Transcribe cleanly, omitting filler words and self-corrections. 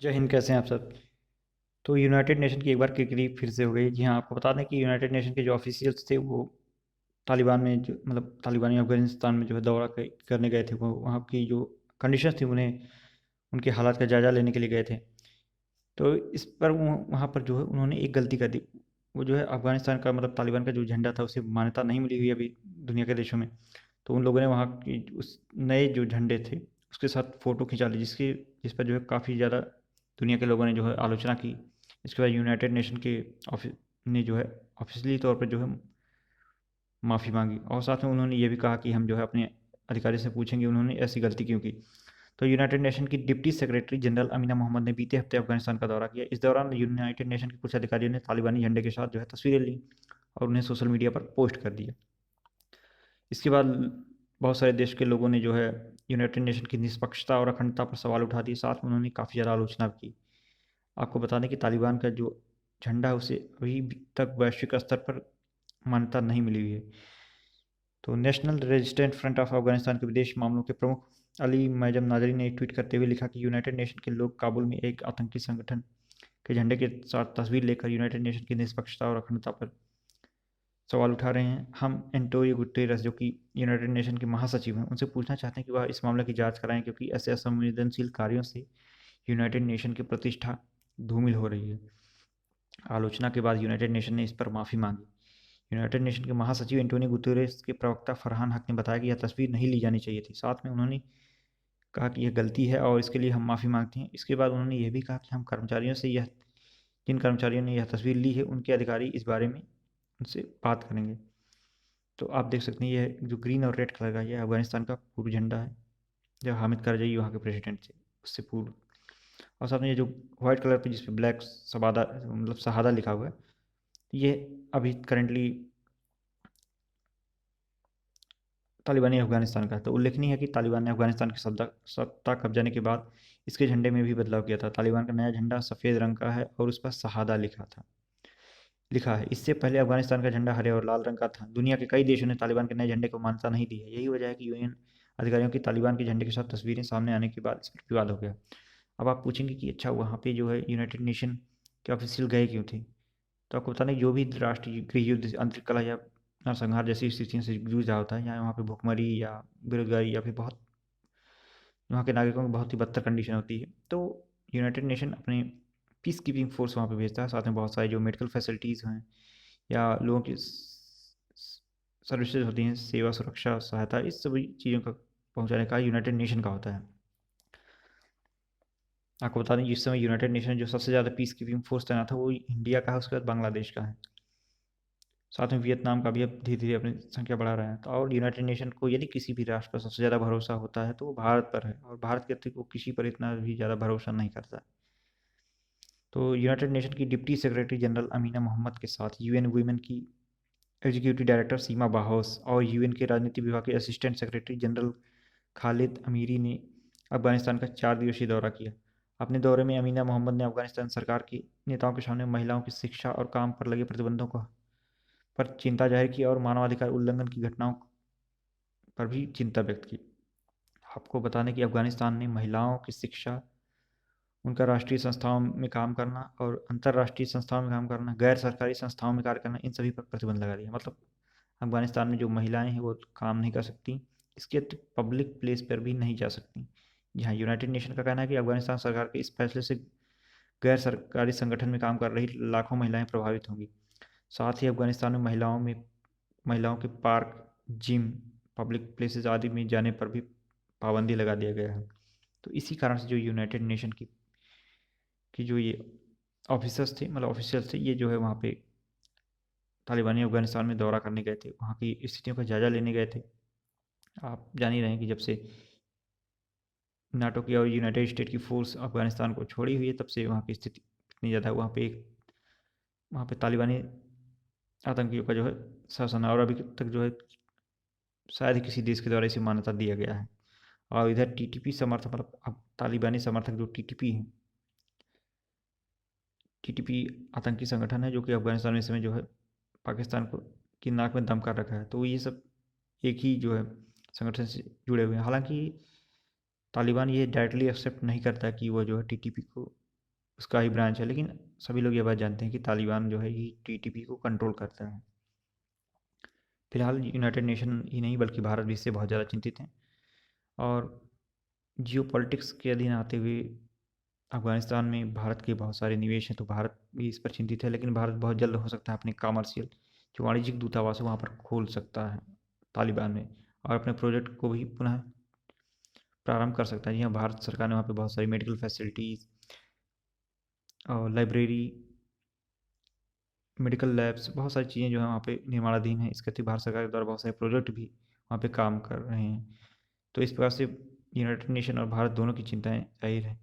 जय हिंद। कैसे हैं आप सब? तो यूनाइटेड नेशन की एक बार किरकिरी फिर से हो गई। जी हाँ, आपको बता दें कि यूनाइटेड नेशन के जो ऑफिशियल्स थे वो तालिबान में जो तालिबानी अफगानिस्तान में जो है करने गए थे। वो वहाँ की जो कंडीशंस थी उन्हें उनके हालात का जायज़ा लेने के लिए गए थे। तो इस पर वहाँ पर जो है उन्होंने एक गलती कर दी। वो जो है अफगानिस्तान का तालिबान का जो झंडा था उसे मान्यता नहीं मिली हुई अभी दुनिया के देशों में। तो उन लोगों ने वहाँ की उस नए जो झंडे थे उसके साथ फ़ोटो खिंचा ली, जिस पर जो है काफ़ी ज़्यादा दुनिया के लोगों ने जो है आलोचना की। इसके बाद यूनाइटेड नेशन के ऑफिस ने जो है ऑफिशियली तौर पर जो है माफ़ी मांगी, और साथ में उन्होंने ये भी कहा कि हम जो है अपने अधिकारी से पूछेंगे उन्होंने ऐसी गलती क्यों की। तो यूनाइटेड नेशन की deputy secretary general Amina Mohammed ने बीते हफ्ते अफगानिस्तान का दौरा किया। इस दौरान यूनाइटेड नेशन के कुछ अधिकारियों ने तालिबानी झंडे के साथ जो है तस्वीरें ली और उन्हें सोशल मीडिया पर पोस्ट कर दिया। इसके बाद बहुत सारे देश के लोगों ने जो है यूनाइटेड नेशन की निष्पक्षता और अखंडता पर सवाल उठा दिए। साथ में उन्होंने काफ़ी ज़्यादा आलोचना भी की। आपको बता दें कि तालिबान का जो झंडा है उसे अभी तक वैश्विक स्तर पर मान्यता नहीं मिली हुई है। तो national resistant front of Afghanistan के विदेश मामलों के प्रमुख अली मैजम नाजरी ने ट्वीट करते हुए लिखा कि यूनाइटेड नेशन के लोग काबुल में एक आतंकी संगठन के झंडे के साथ तस्वीर लेकर यूनाइटेड नेशन की निष्पक्षता और अखंडता पर सवाल उठा रहे हैं। हम एंटोनियो गुटेरस, जो कि यूनाइटेड नेशन के महासचिव हैं, उनसे पूछना चाहते हैं कि वह इस मामले की जांच कराएं, क्योंकि ऐसे असंवेदनशील कार्यों से यूनाइटेड नेशन की प्रतिष्ठा धूमिल हो रही है। आलोचना के बाद यूनाइटेड नेशन ने इस पर माफ़ी मांगी। यूनाइटेड नेशन के महासचिव एंटोनियो गुतेरेस के प्रवक्ता फरहान हक ने बताया कि यह तस्वीर नहीं ली जानी चाहिए थी। साथ में उन्होंने कहा कि यह गलती है और इसके लिए हम माफ़ी मांगते हैं। इसके बाद उन्होंने यह भी कहा कि हम कर्मचारियों से यह जिन कर्मचारियों ने यह तस्वीर ली है उनके अधिकारी इस बारे में उनसे बात करेंगे। तो आप देख सकते हैं यह जो ग्रीन और रेड कलर का यह अफगानिस्तान का पूर्व झंडा है, जब हामिद करजई वहाँ के प्रेसिडेंट थे उससे पूर्व। और साथ में ये जो व्हाइट कलर पे जिस पे ब्लैक सबादा शहादा लिखा हुआ है, ये अभी करेंटली तालिबानी अफगानिस्तान का है। तो उल्लेखनीय है कि तालिबान ने अफगानिस्तान की सत्ता कब्जाने के बाद इसके झंडे में भी बदलाव किया था। तालिबान का नया झंडा सफ़ेद रंग का है और उस पर शहादा लिखा है। इससे पहले अफगानिस्तान का झंडा हरे और लाल रंग का था। दुनिया के कई देशों ने तालिबान के नए झंडे को मान्यता नहीं दी है। यही वजह है कि यूएन अधिकारियों की तालिबान के झंडे के साथ तस्वीरें सामने आने के बाद इस पर विवाद हो गया। अब आप पूछेंगे कि अच्छा, वहाँ पे जो है यूनाइटेड नेशन के ऑफिशियल गए क्यों थे? तो आपको बता दें, जो भी राष्ट्र गृह युद्ध, आंतरिक कलह या नरसंहार जैसी स्थितियों से जूझ रहा होता है, या वहाँ पे भुखमरी या बेरोजगारी या फिर बहुत वहाँ के नागरिकों की बहुत ही बदतर कंडीशन होती है, तो यूनाइटेड नेशन अपने पीस कीपिंग फोर्स वहाँ पे भेजता है। साथ में बहुत सारी जो मेडिकल फैसिलिटीज़ हैं या लोगों की सर्विसेज होती हैं, सेवा सुरक्षा सहायता, इस सभी चीज़ों का पहुँचाने का यूनाइटेड नेशन का होता है। आपको बता दें जिस समय यूनाइटेड नेशन जो सबसे ज़्यादा पीस कीपिंग फोर्स तैनात है वो इंडिया का है, उसके बाद बांग्लादेश का है। साथ में वियतनाम का भी अब धीरे धीरे अपनी संख्या बढ़ा रहा है। तो और यूनाइटेड नेशन को यदि किसी भी राष्ट्र पर सबसे ज़्यादा भरोसा होता है तो वो भारत पर है, और भारत के अतिरिक्त वो किसी पर इतना भी ज़्यादा भरोसा नहीं करता। तो यूनाइटेड नेशन की deputy secretary general Amina Mohammed के साथ यूएन वुमेन की एग्जीक्यूटिव डायरेक्टर सीमा बाहोस और यूएन के राजनीति विभाग के असिस्टेंट सेक्रेटरी जनरल खालिद अमीरी ने अफगानिस्तान का 4 दिवसीय दौरा किया। अपने दौरे में अमीना मोहम्मद ने अफगानिस्तान सरकार के नेताओं के सामने महिलाओं की शिक्षा और काम पर लगे प्रतिबंधों को पर चिंता जाहिर की और मानवाधिकार उल्लंघन की घटनाओं पर भी चिंता व्यक्त की। आपको बता दें कि अफगानिस्तान ने महिलाओं की शिक्षा, उनका राष्ट्रीय संस्थाओं में काम करना और अंतर्राष्ट्रीय संस्थाओं में काम करना, गैर सरकारी संस्थाओं में कार्य करना, इन सभी पर प्रतिबंध लगा दिया। मतलब अफगानिस्तान में जो महिलाएं हैं वो काम नहीं कर सकती, इसके अतिरिक्त पब्लिक प्लेस पर भी नहीं जा सकती। जहाँ यूनाइटेड नेशन का कहना है कि अफगानिस्तान सरकार के इस फैसले से गैर सरकारी संगठन में काम कर रही लाखों महिलाएं प्रभावित होंगी। साथ ही अफगानिस्तान में महिलाओं के पार्क, जिम, पब्लिक प्लेसेस आदि में जाने पर भी पाबंदी लगा दिया गया है। तो इसी कारण से जो यूनाइटेड नेशन की जो ये ऑफिसर्स थे, ऑफिशियल्स थे, ये जो है वहाँ पे तालिबानी अफगानिस्तान में दौरा करने गए थे, वहाँ की स्थितियों का जायजा लेने गए थे। आप जान ही रहे हैं कि जब से नाटो की और यूनाइटेड स्टेट की फोर्स अफगानिस्तान को छोड़ी हुई है, तब से वहाँ की स्थिति इतनी ज़्यादा वहाँ पे तालिबानी आतंकियों का जो है शासन है, और अभी तक जो है शायद ही किसी देश के द्वारा इसे मान्यता दिया गया है। और इधर टीटीपी समर्थक, अब तालिबानी समर्थक जो टीटीपी हैं, टीटीपी आतंकी संगठन है जो कि अफगानिस्तान में इस समय जो है पाकिस्तान को की नाक में दम कर रखा है। तो ये सब एक ही जो है संगठन से जुड़े हुए हैं। हालांकि तालिबान ये डायरेक्टली एक्सेप्ट नहीं करता कि वो जो है टीटीपी को उसका ही ब्रांच है, लेकिन सभी लोग ये बात जानते हैं कि तालिबान जो है ये टीटीपी को कंट्रोल करते हैं। फिलहाल यूनाइटेड नेशन ही नहीं बल्कि भारत भी इससे बहुत ज़्यादा चिंतित हैं। और जियोपॉलिटिक्स के अधीन आते हुए अफगानिस्तान में भारत के बहुत सारे निवेश हैं, तो भारत भी इस पर चिंतित है। लेकिन भारत बहुत जल्द हो सकता है अपने कॉमर्शियल जो वाणिज्यिक दूतावास है वहाँ पर खोल सकता है तालिबान में, और अपने प्रोजेक्ट को भी पुनः प्रारंभ कर सकता है। जी हाँ, भारत सरकार ने वहाँ पे बहुत सारी मेडिकल फैसिलिटीज़ और लाइब्रेरी, मेडिकल लैब्स, बहुत सारी चीज़ें जो है वहाँ पे निर्माणाधीन हैं। इसके अतिरिक्त भारत सरकार के द्वारा बहुत सारे प्रोजेक्ट भी वहाँ पे काम कर रहे हैं। तो इस प्रकार से यूनाइटेड नेशन और भारत दोनों की चिंताएं जाहिर है।